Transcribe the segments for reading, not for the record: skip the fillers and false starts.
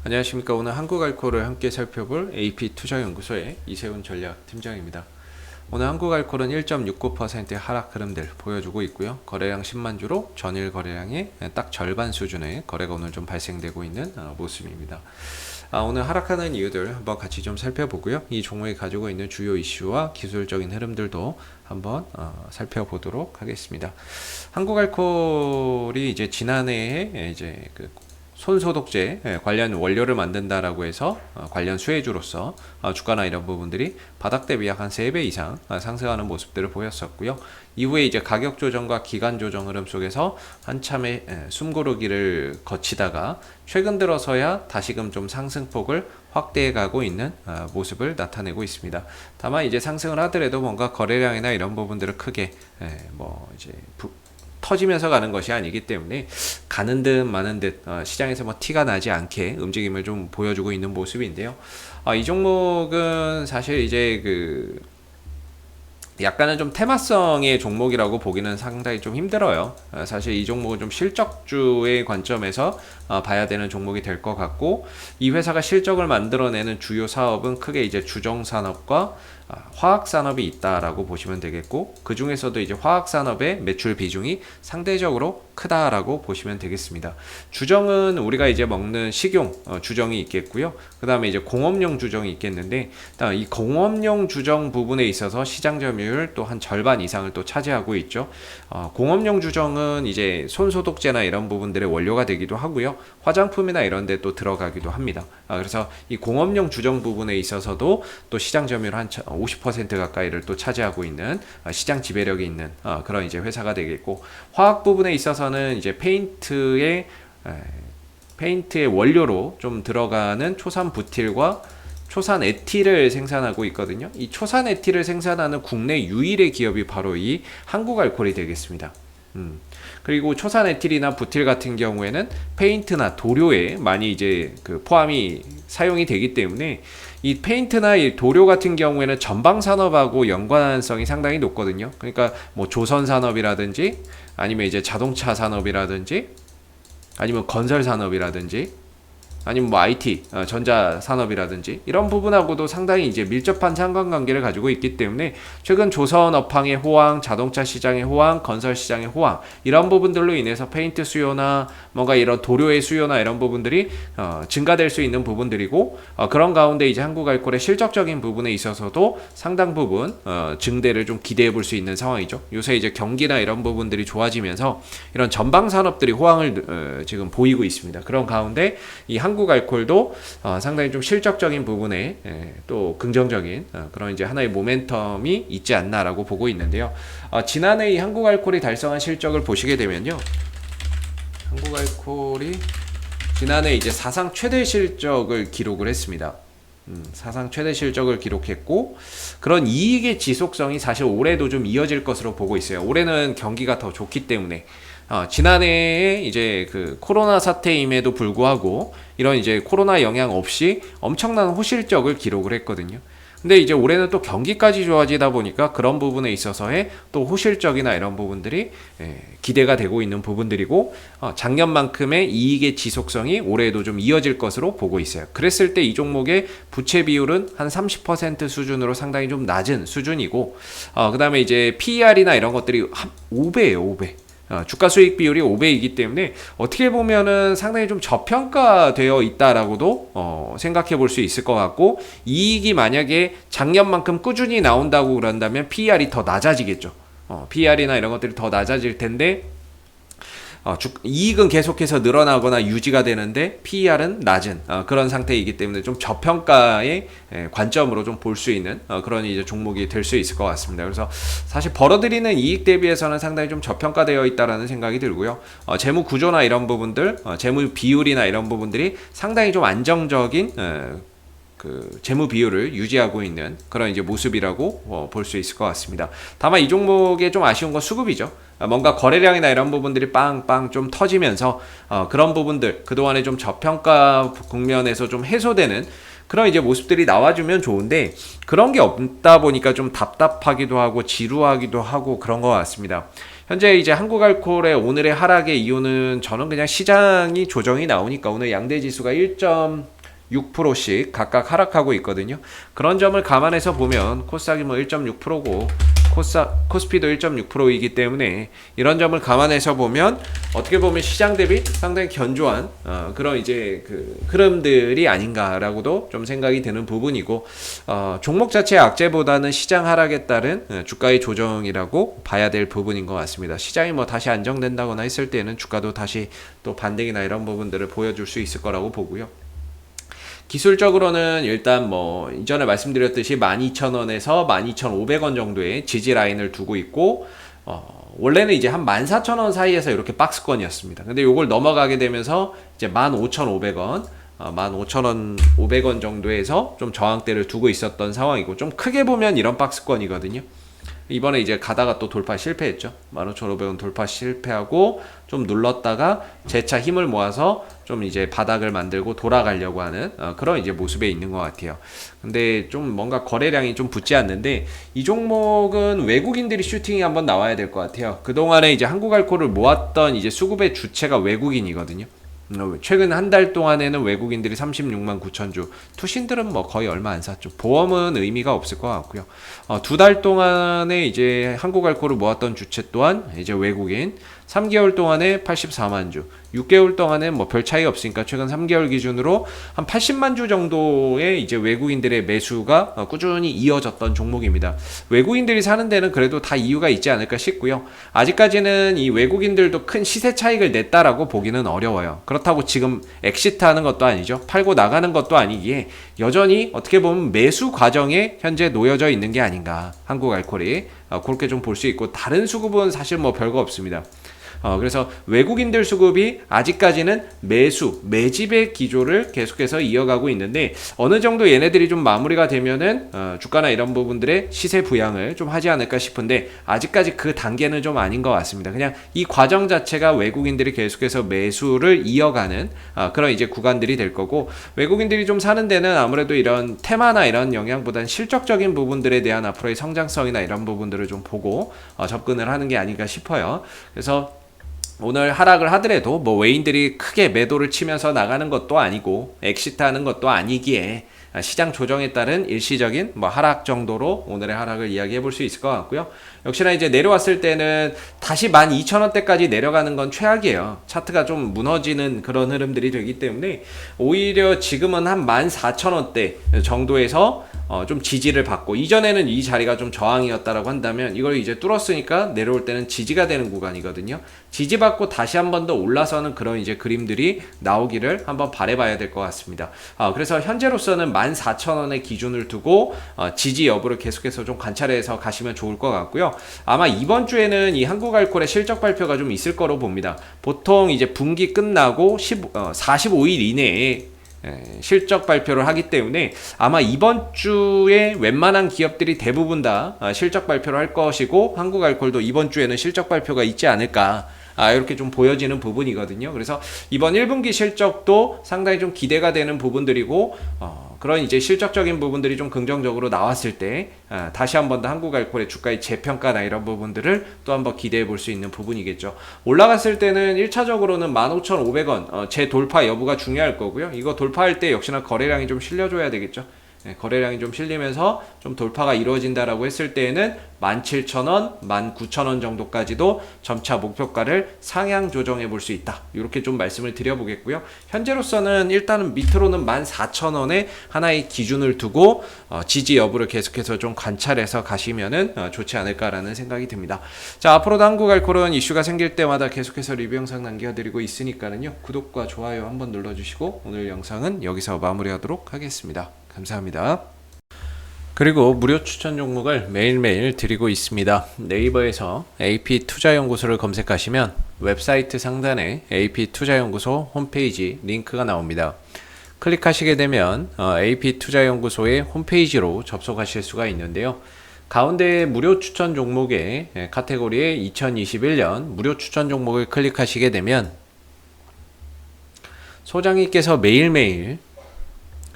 안녕하십니까. 오늘 한국알코올을 함께 살펴볼 AP투자연구소의 이세훈 전략팀장입니다. 오늘 한국알코올은 1.69%의 하락 흐름들 보여주고 있고요. 거래량 10만 주로 전일 거래량의 딱 절반 수준의 거래가 오늘 좀 발생되고 있는 모습입니다. 오늘 하락하는 이유들 한번 같이 좀 살펴보고요. 이 종목이 가지고 있는 주요 이슈와 기술적인 흐름들도 한번 살펴보도록 하겠습니다. 한국알코올이 이제 지난해에 이제 손소독제 관련 원료를 만든다라고 해서 관련 수혜주로서 주가나 이런 부분들이 바닥 대비 약 한 3배 이상 상승하는 모습들을 보였었고요. 이후에 이제 가격 조정과 기간 조정 흐름 속에서 한참의 숨고르기를 거치다가 최근 들어서야 다시금 좀 상승폭을 확대해 가고 있는 모습을 나타내고 있습니다. 다만 이제 상승을 하더라도 뭔가 거래량이나 이런 부분들을 크게 이제 터지면서 가는 것이 아니기 때문에 가는 듯 마는 듯 시장에서 티가 나지 않게 움직임을 좀 보여주고 있는 모습인데요. 이 종목은 사실 이제 약간은 좀 테마성의 종목이라고 보기는 상당히 좀 힘들어요. 사실 이 종목은 좀 실적주의 관점에서 봐야 되는 종목이 될 것 같고, 이 회사가 실적을 만들어내는 주요 사업은 크게 이제 주정산업과 화학산업이 있다라고 보시면 되겠고, 그 중에서도 이제 화학산업의 매출 비중이 상대적으로 크다라고 보시면 되겠습니다. 주정은 우리가 이제 먹는 식용 주정이 있겠고요. 그 다음에 이제 공업용 주정이 있겠는데, 이 공업용 주정 부분에 있어서 시장 점유율 또 한 절반 이상을 또 차지하고 있죠. 공업용 주정은 이제 손소독제나 이런 부분들의 원료가 되기도 하고요. 화장품이나 이런 데 또 들어가기도 합니다. 그래서 이 공업용 주정 부분에 있어서도 또 시장 점유율 한 50% 가까이를 또 차지하고 있는 시장 지배력이 있는 그런 이제 회사가 되겠고, 화학 부분에 있어서는 이제 페인트의 원료로 좀 들어가는 초산 부틸과 초산 에틸을 생산하고 있거든요. 이 초산 에틸을 생산하는 국내 유일의 기업이 바로 이 한국알코올이 되겠습니다. 그리고 초산 에틸이나 부틸 같은 경우에는 페인트나 도료에 많이 이제 포함이 사용이 되기 때문에 이 페인트나 이 도료 같은 경우에는 전방 산업하고 연관성이 상당히 높거든요. 그러니까 뭐 조선 산업이라든지 아니면 이제 자동차 산업이라든지 아니면 건설 산업이라든지 아니면 뭐 IT, 전자 산업이라든지 이런 부분하고도 상당히 이제 밀접한 상관관계를 가지고 있기 때문에 최근 조선 업황의 호황, 자동차 시장의 호황, 건설 시장의 호황 이런 부분들로 인해서 페인트 수요나 뭔가 이런 도료의 수요나 이런 부분들이 증가될 수 있는 부분들이고, 그런 가운데 이제 한국알코올의 실적적인 부분에 있어서도 상당 부분 증대를 좀 기대해 볼 수 있는 상황이죠. 요새 이제 경기나 이런 부분들이 좋아지면서 이런 전방 산업들이 호황을 지금 보이고 있습니다. 그런 가운데 이 한국알코올도 상당히 좀 실적적인 부분에 또 긍정적인 그런 이제 하나의 모멘텀이 있지 않나라고 보고 있는데요. 지난해 이 한국알코올이 달성한 실적을 보시게 되면요, 한국알코올이 지난해 이제 사상 최대 실적을 기록을 했습니다. 사상 최대 실적을 기록했고, 그런 이익의 지속성이 사실 올해도 좀 이어질 것으로 보고 있어요. 올해는 경기가 더 좋기 때문에 지난해에 이제 코로나 사태임에도 불구하고 이런 이제 코로나 영향 없이 엄청난 호실적을 기록을 했거든요. 근데 이제 올해는 또 경기까지 좋아지다 보니까 그런 부분에 있어서의 또 호실적이나 이런 부분들이 기대가 되고 있는 부분들이고, 작년만큼의 이익의 지속성이 올해에도 좀 이어질 것으로 보고 있어요. 그랬을 때 이 종목의 부채 비율은 한 30% 수준으로 상당히 좀 낮은 수준이고, 그 다음에 이제 PER이나 이런 것들이 한 5배예요, 5배. 주가 수익 비율이 5배이기 때문에 어떻게 보면은 상당히 좀 저평가되어 있다라고도 생각해 볼 수 있을 것 같고, 이익이 만약에 작년만큼 꾸준히 나온다고 그런다면 PER이 더 낮아지겠죠. PER이나 이런 것들이 더 낮아질 텐데, 이익은 계속해서 늘어나거나 유지가 되는데 PER은 낮은 그런 상태이기 때문에 좀 저평가의 관점으로 좀 볼 수 있는 그런 이제 종목이 될 수 있을 것 같습니다. 그래서 사실 벌어들이는 이익 대비해서는 상당히 좀 저평가되어 있다라는 생각이 들고요. 재무 구조나 이런 부분들, 재무 비율이나 이런 부분들이 상당히 좀 안정적인 재무 비율을 유지하고 있는 그런 이제 모습이라고 볼 수 있을 것 같습니다. 다만 이 종목에 좀 아쉬운 건 수급이죠. 뭔가 거래량이나 이런 부분들이 빵빵 좀 터지면서 그런 부분들, 그동안에 좀 저평가 국면에서 좀 해소되는 그런 이제 모습들이 나와주면 좋은데, 그런 게 없다 보니까 좀 답답하기도 하고 지루하기도 하고 그런 것 같습니다. 현재 이제 한국알코올의 오늘의 하락의 이유는 저는 그냥 시장이 조정이 나오니까 오늘 양대 지수가 1.6%씩 각각 하락하고 있거든요. 그런 점을 감안해서 보면 코스닥이 뭐 1.6%고 코스피도 1.6%이기 때문에 이런 점을 감안해서 보면 어떻게 보면 시장 대비 상당히 견조한 그런 이제 그 흐름들이 아닌가라고도 좀 생각이 드는 부분이고, 종목 자체의 악재보다는 시장 하락에 따른 주가의 조정이라고 봐야 될 부분인 것 같습니다. 시장이 뭐 다시 안정된다거나 했을 때는 주가도 다시 또 반등이나 이런 부분들을 보여줄 수 있을 거라고 보고요. 기술적으로는 일단 뭐 이전에 말씀드렸듯이 12,000원에서 12,500원 정도의 지지 라인을 두고 있고, 원래는 이제 한 14,000원 사이에서 이렇게 박스권이었습니다. 근데 요걸 넘어가게 되면서 이제 15,500원, 15,500원 정도에서 좀 저항대를 두고 있었던 상황이고, 좀 크게 보면 이런 박스권이거든요. 이번에 이제 가다가 또 돌파 실패했죠. 15,500원 돌파 실패하고 좀 눌렀다가 재차 힘을 모아서 좀 이제 바닥을 만들고 돌아가려고 하는 그런 이제 모습에 있는 것 같아요. 근데 좀 뭔가 거래량이 좀 붙지 않는데, 이 종목은 외국인들이 슈팅이 한번 나와야 될 것 같아요. 그동안에 이제 한국알코올을 모았던 이제 수급의 주체가 외국인이거든요. 최근 한 달 동안에는 외국인들이 36만 9천 주, 투신들은 뭐 거의 얼마 안 샀죠. 보험은 의미가 없을 것 같고요. 두 달 동안에 이제 한국알코올을 모았던 주체 또한 이제 외국인, 3개월 동안에 84만 주, 6개월 동안에 뭐 별 차이 없으니까 최근 3개월 기준으로 한 80만 주 정도의 이제 외국인들의 매수가 꾸준히 이어졌던 종목입니다. 외국인들이 사는 데는 그래도 다 이유가 있지 않을까 싶고요. 아직까지는 이 외국인들도 큰 시세 차익을 냈다라고 보기는 어려워요. 그렇다고 지금 엑시트하는 것도 아니죠. 팔고 나가는 것도 아니기에 여전히 어떻게 보면 매수 과정에 현재 놓여져 있는 게 아닌가, 한국알코올이 그렇게 좀 볼 수 있고, 다른 수급은 사실 뭐 별거 없습니다. 그래서 외국인들 수급이 아직까지는 매집의 기조를 계속해서 이어가고 있는데, 어느 정도 얘네들이 좀 마무리가 되면은 주가나 이런 부분들의 시세 부양을 좀 하지 않을까 싶은데, 아직까지 그 단계는 좀 아닌 것 같습니다. 그냥 이 과정 자체가 외국인들이 계속해서 매수를 이어가는 그런 이제 구간들이 될 거고, 외국인들이 좀 사는 데는 아무래도 이런 테마나 이런 영향보다는 실적적인 부분들에 대한 앞으로의 성장성이나 이런 부분들을 좀 보고 접근을 하는 게 아닌가 싶어요. 그래서 오늘 하락을 하더라도 뭐 외인들이 크게 매도를 치면서 나가는 것도 아니고 엑시트하는 것도 아니기에 시장 조정에 따른 일시적인 뭐 하락 정도로 오늘의 하락을 이야기해 볼 수 있을 것 같고요. 역시나 이제 내려왔을 때는 다시 12,000원대까지 내려가는 건 최악이에요. 차트가 좀 무너지는 그런 흐름들이 되기 때문에 오히려 지금은 한 14,000원대 정도에서 좀 지지를 받고, 이전에는 이 자리가 좀 저항이었다라고 한다면 이걸 이제 뚫었으니까 내려올 때는 지지가 되는 구간이거든요. 지지받고 다시 한 번 더 올라서는 그런 이제 그림들이 나오기를 한번 바라봐야 될 것 같습니다. 그래서 현재로서는 14,000원의 기준을 두고 지지 여부를 계속해서 좀 관찰해서 가시면 좋을 것 같고요. 아마 이번 주에는 이 한국알코올의 실적 발표가 좀 있을 거로 봅니다. 보통 이제 분기 끝나고 45일 이내에 실적 발표를 하기 때문에 아마 이번 주에 웬만한 기업들이 대부분 다 실적 발표를 할 것이고, 한국알코올도 이번 주에는 실적 발표가 있지 않을까, 이렇게 좀 보여지는 부분이거든요. 그래서 이번 1분기 실적도 상당히 좀 기대가 되는 부분들이고, 그런 이제 실적적인 부분들이 좀 긍정적으로 나왔을 때 다시 한 번 더 한국알코올의 주가의 재평가나 이런 부분들을 또 한번 기대해 볼 수 있는 부분이겠죠. 올라갔을 때는 1차적으로는 15,500원 재돌파 여부가 중요할 거고요. 이거 돌파할 때 역시나 거래량이 좀 실려줘야 되겠죠. 거래량이 좀 실리면서 좀 돌파가 이루어진다라고 했을 때에는 17,000원, 19,000원 정도까지도 점차 목표가를 상향 조정해 볼 수 있다. 이렇게 좀 말씀을 드려보겠고요. 현재로서는 일단은 밑으로는 14,000원에 하나의 기준을 두고 지지 여부를 계속해서 좀 관찰해서 가시면은 좋지 않을까라는 생각이 듭니다. 자, 앞으로도 한국알코올은 이슈가 생길 때마다 계속해서 리뷰 영상 남겨드리고 있으니까는요. 구독과 좋아요 한번 눌러주시고 오늘 영상은 여기서 마무리하도록 하겠습니다. 감사합니다. 그리고 무료 추천 종목을 매일매일 드리고 있습니다. 네이버에서 AP투자연구소를 검색하시면 웹사이트 상단에 AP투자연구소 홈페이지 링크가 나옵니다. 클릭하시게 되면 AP투자연구소의 홈페이지로 접속하실 수가 있는데요. 가운데 무료 추천 종목의 카테고리에 2021년 무료 추천 종목을 클릭하시게 되면 소장님께서 매일매일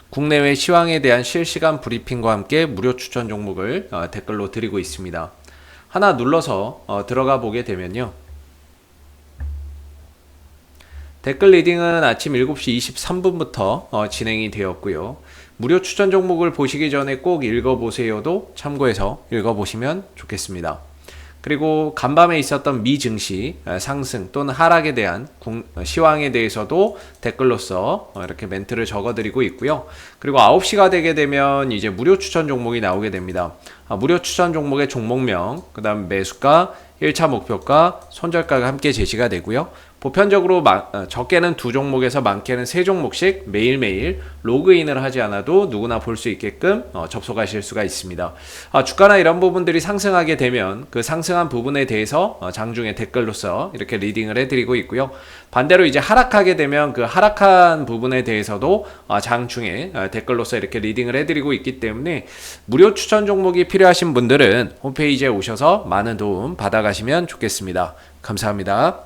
국내외 시황에 대한 실시간 브리핑과 함께 무료 추천 종목을 댓글로 드리고 있습니다. 하나 눌러서 들어가 보게 되면요. 댓글 리딩은 아침 7시 23분부터 진행이 되었고요. 무료 추천 종목을 보시기 전에 꼭 읽어보세요도 참고해서 읽어보시면 좋겠습니다. 그리고 간밤에 있었던 미 증시 상승 또는 하락에 대한 시황에 대해서도 댓글로서 이렇게 멘트를 적어드리고 있고요. 그리고 9시가 되게 되면 이제 무료 추천 종목이 나오게 됩니다. 무료 추천 종목의 종목명, 그 다음 매수가, 1차 목표가, 손절가가 함께 제시가 되고요. 보편적으로 적게는 2종목에서 많게는 3종목씩 매일매일 로그인을 하지 않아도 누구나 볼 수 있게끔 접속하실 수가 있습니다. 주가나 이런 부분들이 상승하게 되면 그 상승한 부분에 대해서 장중에 댓글로서 이렇게 리딩을 해드리고 있고요. 반대로 이제 하락하게 되면 그 하락한 부분에 대해서도 장중에 댓글로서 이렇게 리딩을 해드리고 있기 때문에 무료 추천 종목이 필요하신 분들은 홈페이지에 오셔서 많은 도움 받아가시면 좋겠습니다. 감사합니다.